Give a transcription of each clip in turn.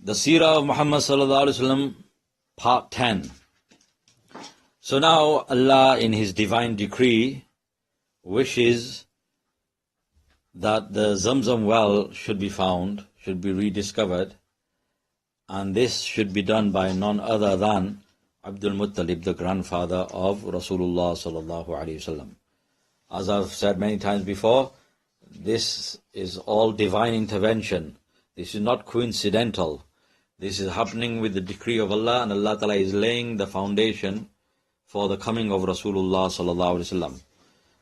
The Seerah of Muhammad sallallahu alaihi wasallam, part 10. So now Allah in His divine decree wishes that the Zamzam well should be found, should be rediscovered, and this should be done by none other than Abdul Muttalib, the grandfather of Rasulullah sallallahu alaihi wasallam. As I've said many times before, this is all divine intervention. This is not coincidental. This is happening with the decree of Allah, and Allah Ta'ala is laying the foundation for the coming of Rasulullah sallallahu alaihi wasallam.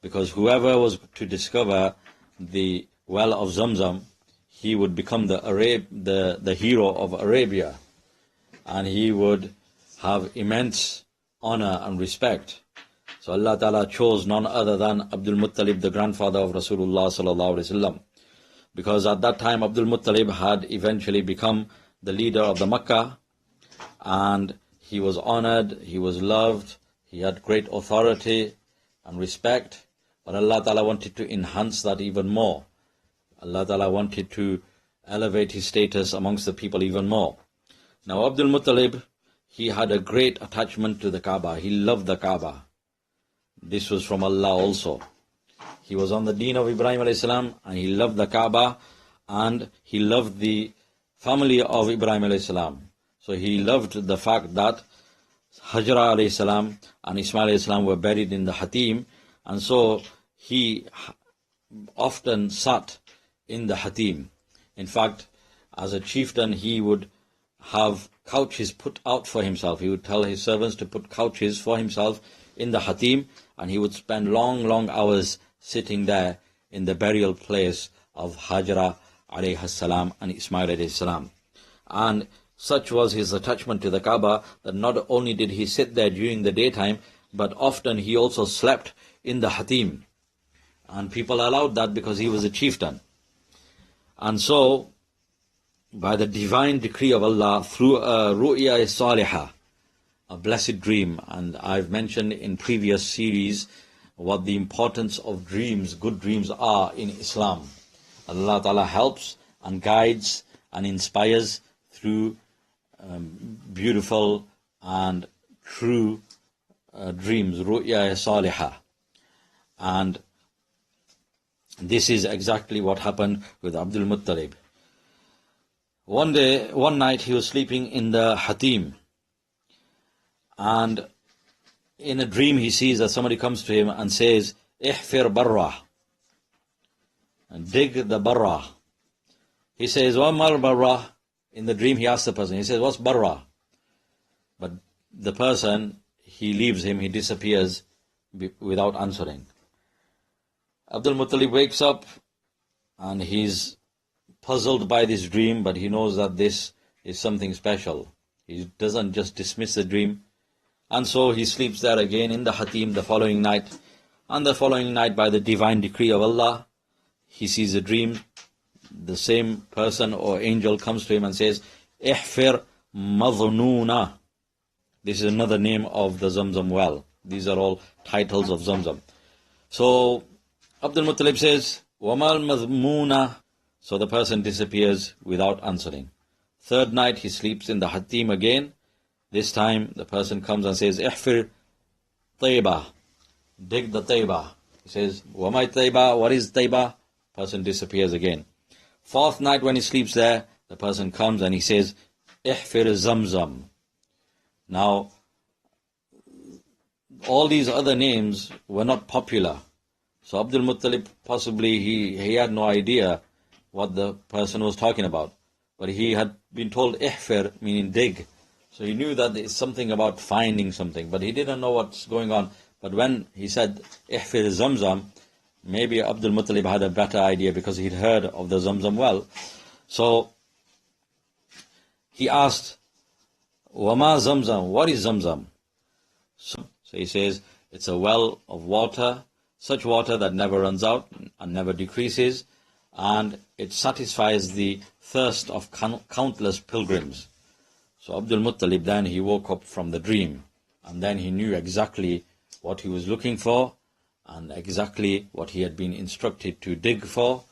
Because whoever was to discover the well of Zamzam, he would become the hero of Arabia, and he would have immense honor and respect. So Allah Ta'ala chose none other than Abdul Muttalib, the grandfather of Rasulullah sallallahu alaihi wasallam. Because at that time Abdul Muttalib had eventually become the leader of the Makkah, and he was honored, he was loved, he had great authority and respect, but Allah Ta'ala wanted to enhance that even more. Allah Ta'ala wanted to elevate his status amongst the people even more. Now Abdul Muttalib, he had a great attachment to the Kaaba. He loved the Kaaba. This was from Allah also. He was on the deen of Ibrahim alayhi salam, and he loved the Kaaba, and he loved the family of Ibrahim alayhi salam. So he loved the fact that Hajra alayhi salam and Ismail alayhi salam were buried in the Hatim, and so he often sat in the Hatim. In fact, as a chieftain, he would have couches put out for himself. He would tell his servants to put couches for himself in the Hatim, and he would spend long hours sitting there in the burial place of Hajra alayhi salam and Ismail alayhi salam. And such was his attachment to the Kaaba that not only did he sit there during the daytime, but often he also slept in the Hatim. And people allowed that because he was a chieftain. And so, by the divine decree of Allah, through a ru'ya salihah, a blessed dream, and I've mentioned in previous series what the importance of dreams, good dreams are in Islam. Allah Ta'ala helps and guides and inspires through beautiful and true dreams, ru'ya salihah. And this is exactly what happened with Abdul Muttalib. One night he was sleeping in the Hatim, and in a dream he sees that somebody comes to him and says, "Ihfir barra," and dig the barra. He says, "Wa mal barra?" In the dream he asks the person, he says, "What's barra?" But the person, he leaves him, he disappears without answering. Abdul Muttalib wakes up and he's puzzled by this dream, but he knows that this is something special. He doesn't just dismiss the dream. And so he sleeps there again in the Hatim the following night. And the following night, by the divine decree of Allah, he sees a dream. The same person or angel comes to him and says, "Ihfir madhnuna." This is another name of the Zamzam well. These are all titles of Zamzam. So Abdul Muttalib says, "Wamal madhmuna." So the person disappears without answering. Third night he sleeps in the Hatim again. This time the person comes and says, "Ihfir tayba." Dig the tayba. He says, "Wamay tayba?" What is tayba? Person disappears again. Fourth night when he sleeps there, the person comes and he says, "Ihfir zamzam." Now, all these other names were not popular. So Abdul Muttalib, possibly he had no idea what the person was talking about. But he had been told ihfir, meaning dig. So he knew that it's something about finding something, but he didn't know what's going on. But when he said ihfir zamzam, maybe Abdul Muttalib had a better idea because he'd heard of the Zamzam well. So he asked, "Wama zamzam?" What is Zamzam? So he says, it's a well of water, such water that never runs out and never decreases, and it satisfies the thirst of countless pilgrims. So Abdul Muttalib then, he woke up from the dream, and then he knew exactly what he was looking for and exactly what he had been instructed to dig for,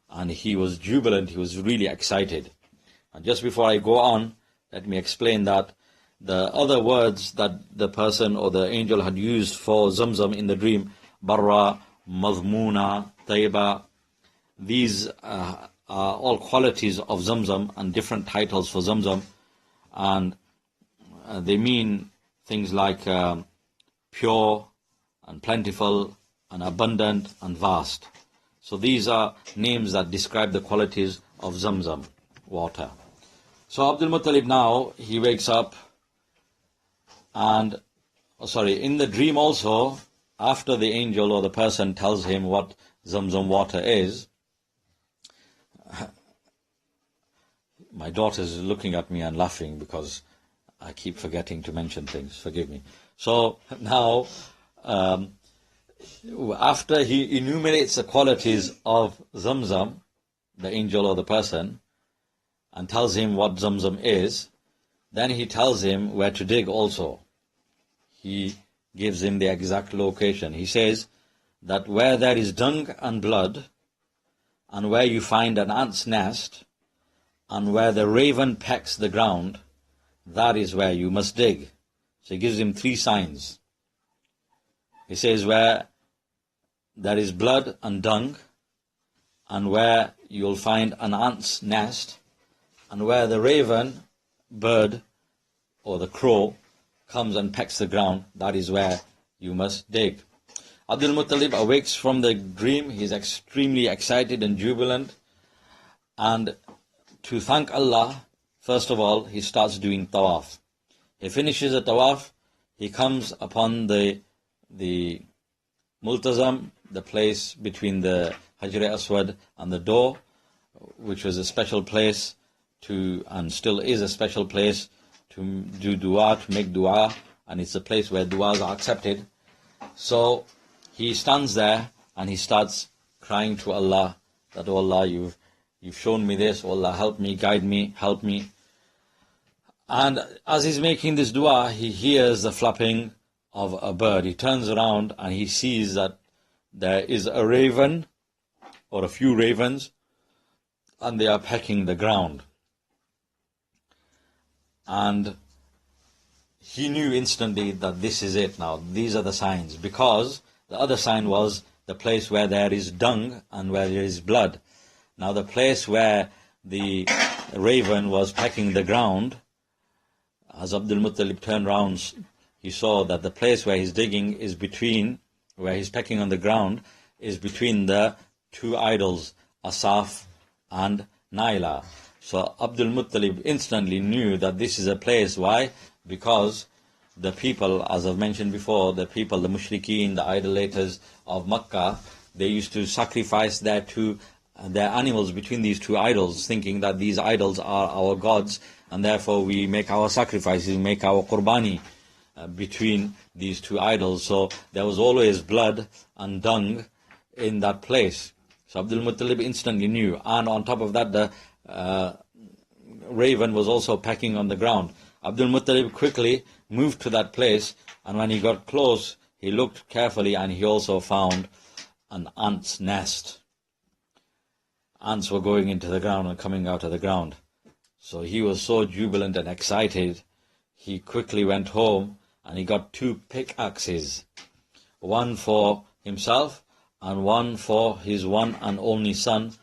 and he was jubilant, he was really excited. And just before I go on, let me explain that the other words that the person or the angel had used for zamzam in the dream, barra, mazmuna, tayyiba, these are all qualities of zamzam and different titles for zamzam, and they mean things like pure and plentiful and abundant and vast. So these are names that describe the qualities of zamzam water. So Abdul Muttalib now, he wakes up and, in the dream also, after the angel or the person tells him what zamzam water is, my daughter is looking at me and laughing because I keep forgetting to mention things, forgive me. So now, after he enumerates the qualities of zamzam, the angel or the person, and tells him what zamzam is, then he tells him where to dig also. He gives him the exact location. He says that where there is dung and blood, and where you find an ant's nest, and where the raven pecks the ground, that is where you must dig. So he gives him 3 signs. He says where there is blood and dung, and where you'll find an ant's nest, and where the raven, bird, or the crow, comes and pecks the ground, that is where you must dig. Abdul Muttalib awakes from the dream. He is extremely excited and jubilant. And to thank Allah, first of all, he starts doing tawaf. He finishes the tawaf. He comes upon the multazam, the place between the Hajr-e-Aswad and the door, which was a special place and still is a special place to do dua, to make dua, and it's a place where duas are accepted. So he stands there and he starts crying to Allah that, oh Allah, you've shown me this, oh Allah, help me, guide me, help me. And as he's making this dua, he hears the flapping of a bird. He turns around and he sees that there is a raven or a few ravens, and they are pecking the ground. And he knew instantly that this is it now. These are the signs. Because the other sign was the place where there is dung and where there is blood. Now the place where the raven was pecking the ground, as Abdul Muttalib turned round, he saw that the place where he's digging is between, where he's pecking on the ground, is between the 2 idols, Asaf and Naila. So Abdul Muttalib instantly knew that this is a place. Why? Because the people, as I've mentioned before, the mushrikeen, the idolaters of Makkah, they used to sacrifice their animals between these 2 idols, thinking that these idols are our gods, and therefore we make our sacrifices, make our qurbani between these 2 idols. So there was always blood and dung in that place. So Abdul Muttalib instantly knew. And on top of that, the raven was also pecking on the ground. Abdul Muttalib quickly moved to that place, and when he got close, he looked carefully and he also found an ant's nest. Ants were going into the ground and coming out of the ground. So he was so jubilant and excited, he quickly went home and he got 2 pickaxes, one for himself and one for his one and only son,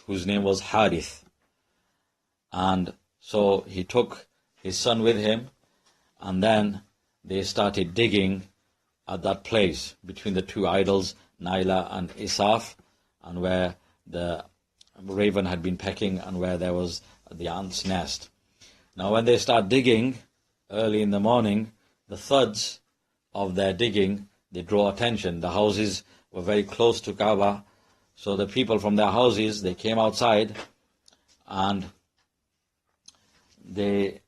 whose name was Harith. And so he took his son with him, and then they started digging at that place between the 2 idols, Naila and Isaf, and where the raven had been pecking and where there was the ant's nest. Now when they start digging early in the morning, the thuds of their digging, they draw attention. The houses were very close to Kaaba, so the people from their houses, they came outside and they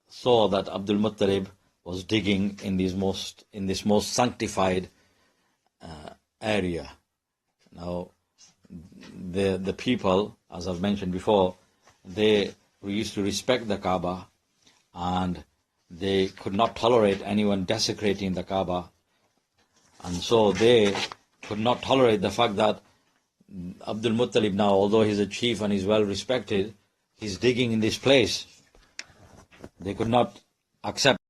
saw that Abdul Muttalib was digging in this most sanctified area. Now, the people, as I've mentioned before, they used to respect the Kaaba, and they could not tolerate anyone desecrating the Kaaba, and so they could not tolerate the fact that Abdul Muttalib now, although he's a chief and he's well respected, he's digging in this place. They could not accept